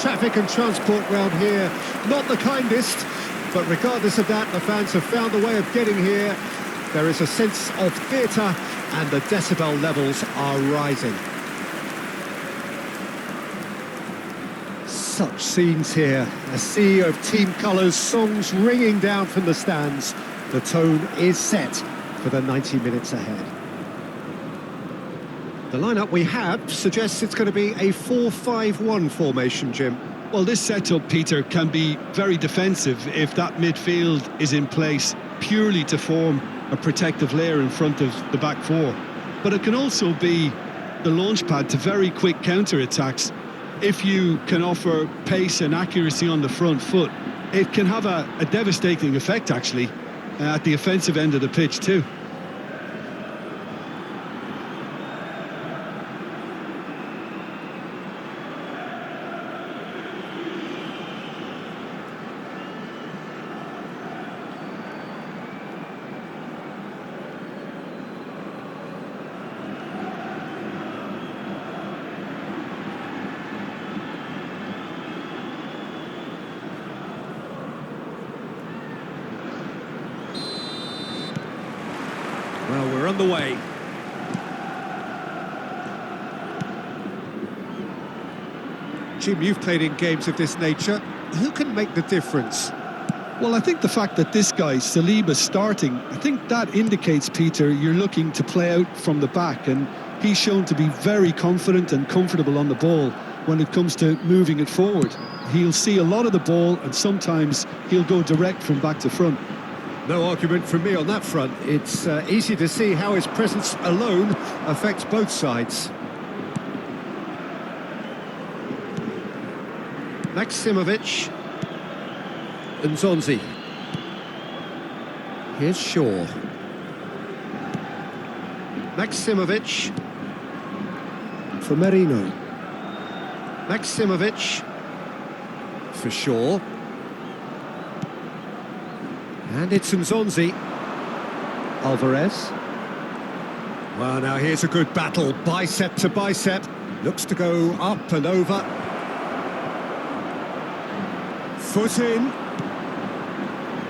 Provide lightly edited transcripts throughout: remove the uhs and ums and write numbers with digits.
traffic and transport round here, not the kindest, but regardless of that, the fans have found a way of getting here. There is a sense of theatre, and the decibel levels are rising. Such scenes here, a sea of team colours, songs ringing down from the stands. The tone is set for the 90 minutes ahead. The lineup we have suggests it's going to be a 4-5-1 formation, Jim. Well, this setup, Peter, can be very defensive if that midfield is in place purely to form a protective layer in front of the back four. But it can also be the launch pad to very quick counter-attacks. If you can offer pace and accuracy on the front foot, it can have a devastating effect, actually, at the offensive end of the pitch too. Well, we're on the way. Jim, you've played in games of this nature. Who can make the difference? Well, I think the fact that this guy, Saliba's starting, I think that indicates, Peter, you're looking to play out from the back, and he's shown to be very confident and comfortable on the ball when it comes to moving it forward. He'll see a lot of the ball, and sometimes he'll go direct from back to front. No argument from me on that front. It's easy to see how his presence alone affects both sides. Maximovic. And Zonzi. Here's Shaw. Maximovic. For Merino. Maximovic. For Shaw. And it's Nzonzi. Alvarez. Well, now here's a good battle, bicep to bicep. Looks to go up and over. Foot in.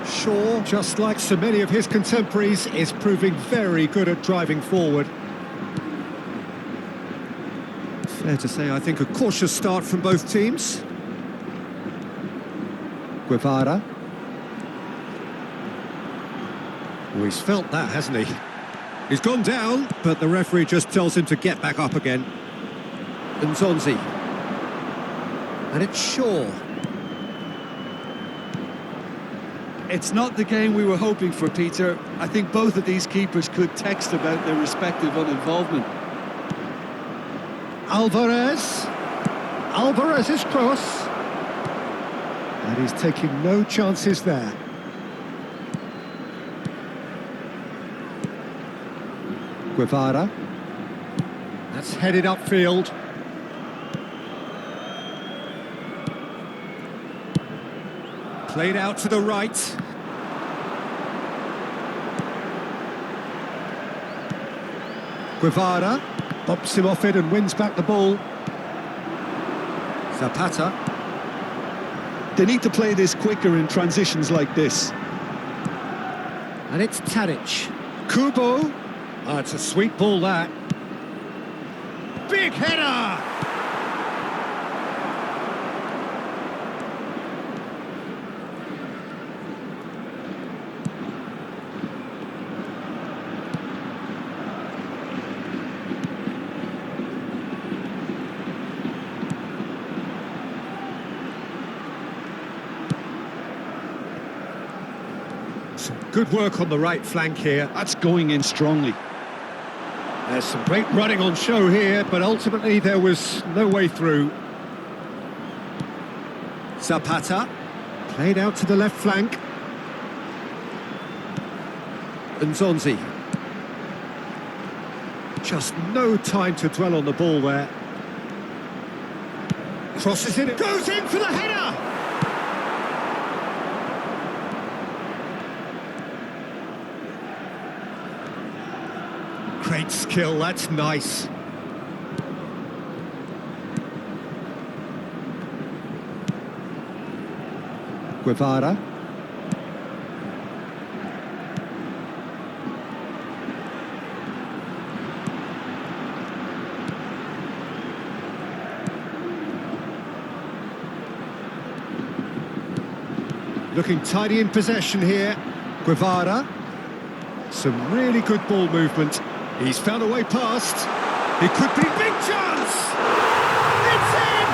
Shaw, just like so many of his contemporaries, is proving very good at driving forward. Fair to say, I think, a cautious start from both teams. Guevara. Oh, he's felt that, hasn't he? He's gone down, but the referee just tells him to get back up again. Nzonzi. And it's Shaw. It's not the game we were hoping for, Peter. I think both of these keepers could text about their respective uninvolvement. Alvarez. Alvarez's cross. And he's taking no chances there. Guevara. That's headed upfield. Played out to the right. Guevara bops him off it and wins back the ball. Zapata. They need to play this quicker in transitions like this. And it's Tadic. Kubo. Oh, it's a sweet ball, that. Big header! Some good work on the right flank here. That's going in strongly. There's some great running on show here, but ultimately there was no way through. Zapata. Played out to the left flank. Nzonzi. Just no time to dwell on the ball there. Crosses it, goes in for the header! Great skill, that's nice. Guevara. Looking tidy in possession here. Guevara. Some really good ball movement. He's found a way past. It could be big chance! It's in!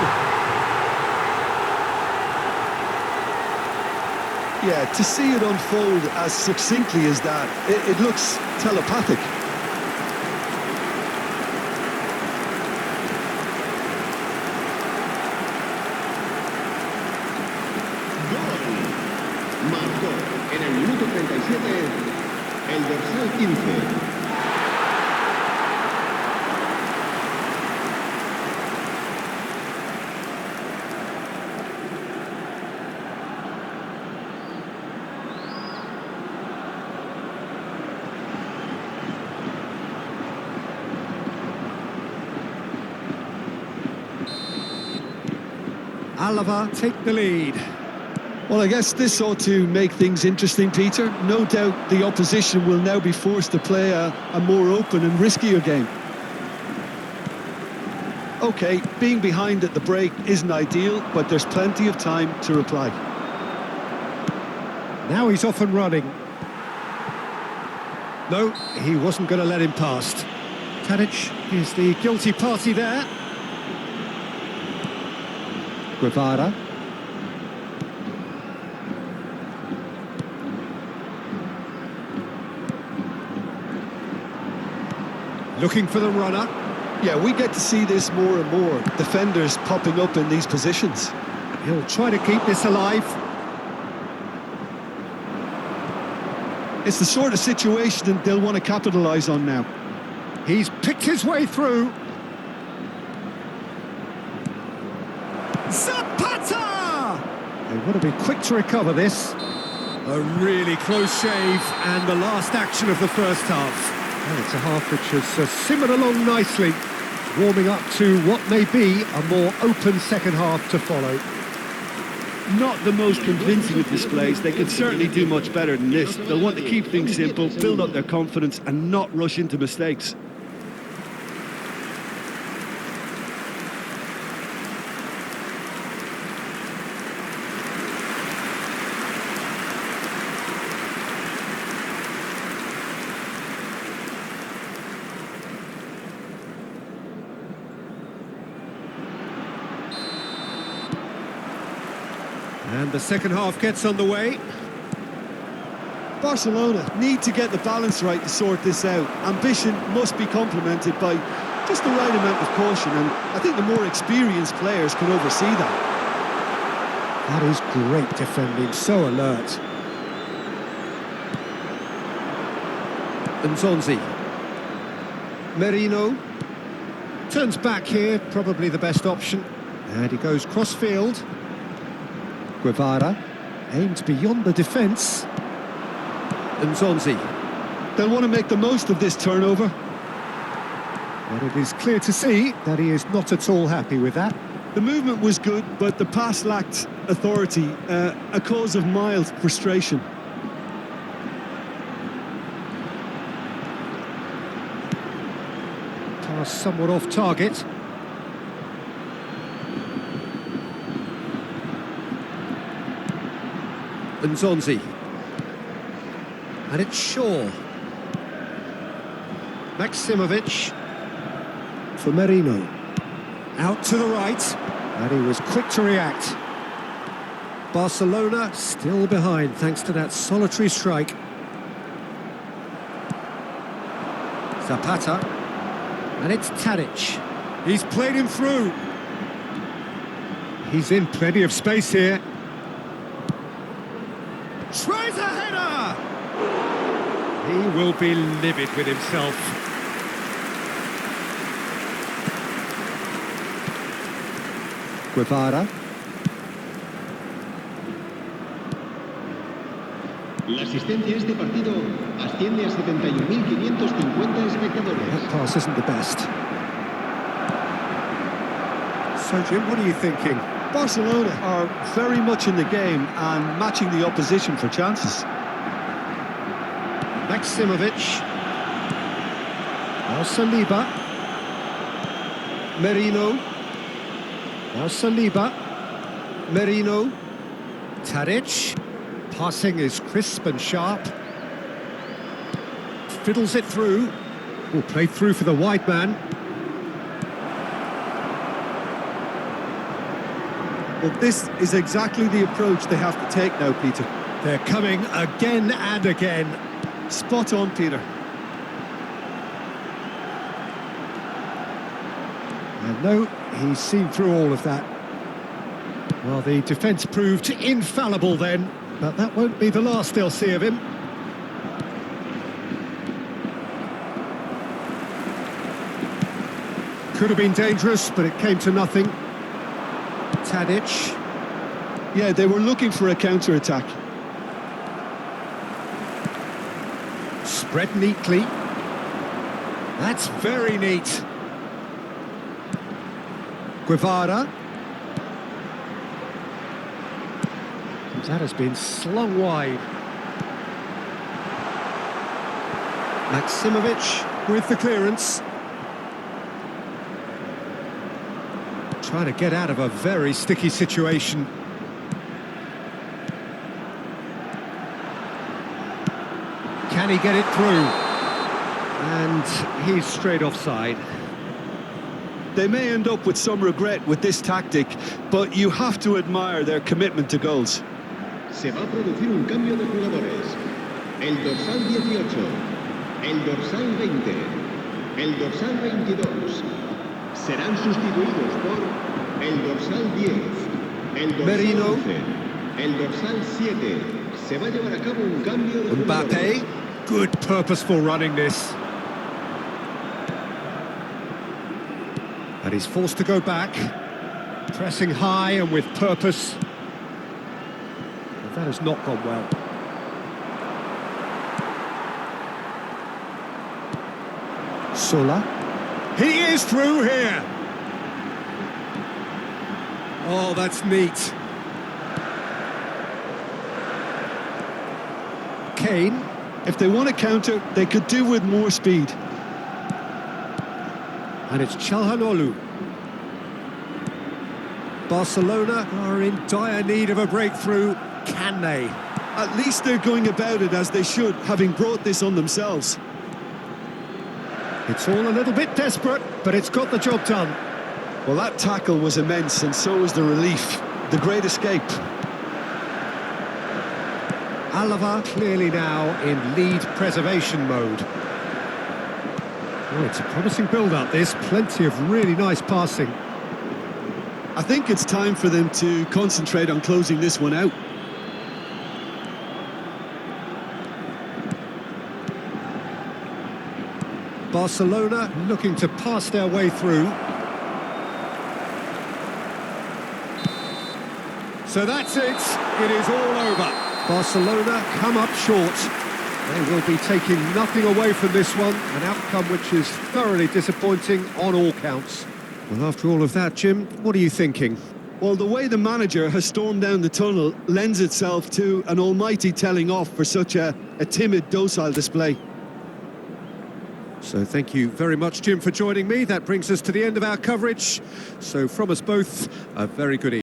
Yeah, to see it unfold as succinctly as that, it looks telepathic. Marcó en el minuto 37 el dorsal 15. Alava take the lead. Well, I guess this ought to make things interesting, Peter. No doubt the opposition will now be forced to play a more open and riskier game. OK, being behind at the break isn't ideal, but there's plenty of time to reply. Now he's off and running. No, he wasn't going to let him past. Tadic is the guilty party there. Guevara. Looking for the runner. Yeah, we get to see this more and more. Defenders popping up in these positions. He'll try to keep this alive. It's the sort of situation that they'll want to capitalise on now. He's picked his way through. Zapata! They want to be quick to recover this. A really close shave, and the last action of the first half. And it's a half which has simmered along nicely, warming up to what may be a more open second half to follow. Not the most convincing of displays. They can certainly do much better than this. They'll want to keep things simple, build up their confidence and not rush into mistakes. And the second half gets underway. Barcelona need to get the balance right to sort this out. Ambition must be complemented by just the right amount of caution, and I think the more experienced players can oversee that. That is great defending, so alert. Nzonzi. Merino. Turns back here, probably the best option. And he goes cross-field. Guevara aimed beyond the defence. Nzonzi. They'll want to make the most of this turnover. But it is clear to see that he is not at all happy with that. The movement was good, but the pass lacked authority, a cause of mild frustration. Pass somewhat off target. Nzonzi. And it's Shaw. Maximovic for Merino. Out to the right. And he was quick to react. Barcelona still behind thanks to that solitary strike. Zapata. And it's Tadic. He's played him through. He's in plenty of space here. Tries a header! He will be livid with himself. Guevara. La asistencia a este partido asciende a 71.550 espectadores. That pass isn't the best. So, Jim, what are you thinking? Barcelona are very much in the game and matching the opposition for chances. Maximovic. Now Saliba. Merino. Now Saliba. Merino. Tadic. Passing is crisp and sharp. Fiddles it through. Will play through for the wide man. Well, this is exactly the approach they have to take now, Peter. They're coming again and again. Spot on, Peter. And no, he's seen through all of that. Well, the defence proved infallible then, but that won't be the last they'll see of him. Could have been dangerous, but it came to nothing. Tadic. Yeah, they were looking for a counter-attack. Spread neatly. That's very neat. Guevara. That has been slung wide. Maximovic with the clearance. Trying to get out of a very sticky situation. Can he get it through? And he's straight offside. They may end up with some regret with this tactic, but you have to admire their commitment to goals. Se va a producir un cambio de jugadores. El dorsal 18, el dorsal 20, el dorsal 22 serán sustituidos por el dorsal 10, el dorsal Merino. 11, el dorsal 7. Se va a llevar a cabo un cambio de jugadores. Mbappe. Good purposeful running this. And he's forced to go back. Pressing high and with purpose. But that has not gone well. Sola. He is through here. Oh, that's neat. Kane. If they want to counter, they could do with more speed. And it's Çalhanoğlu. Barcelona are in dire need of a breakthrough. Can they? At least they're going about it as they should, having brought this on themselves. It's all a little bit desperate, but it's got the job done. Well, that tackle was immense, and so was the relief. The great escape. Alava clearly now in lead preservation mode. Oh, it's a promising build-up, this. Plenty of really nice passing. I think it's time for them to concentrate on closing this one out. Barcelona looking to pass their way through. So that's it. It is all over. Barcelona come up short. They will be taking nothing away from this one, an outcome which is thoroughly disappointing on all counts. Well, after all of that, Jim, what are you thinking? Well, the way the manager has stormed down the tunnel lends itself to an almighty telling off for such a timid, docile display. So thank you very much, Jim, for joining me. That brings us to the end of our coverage. So from us both, a very good evening.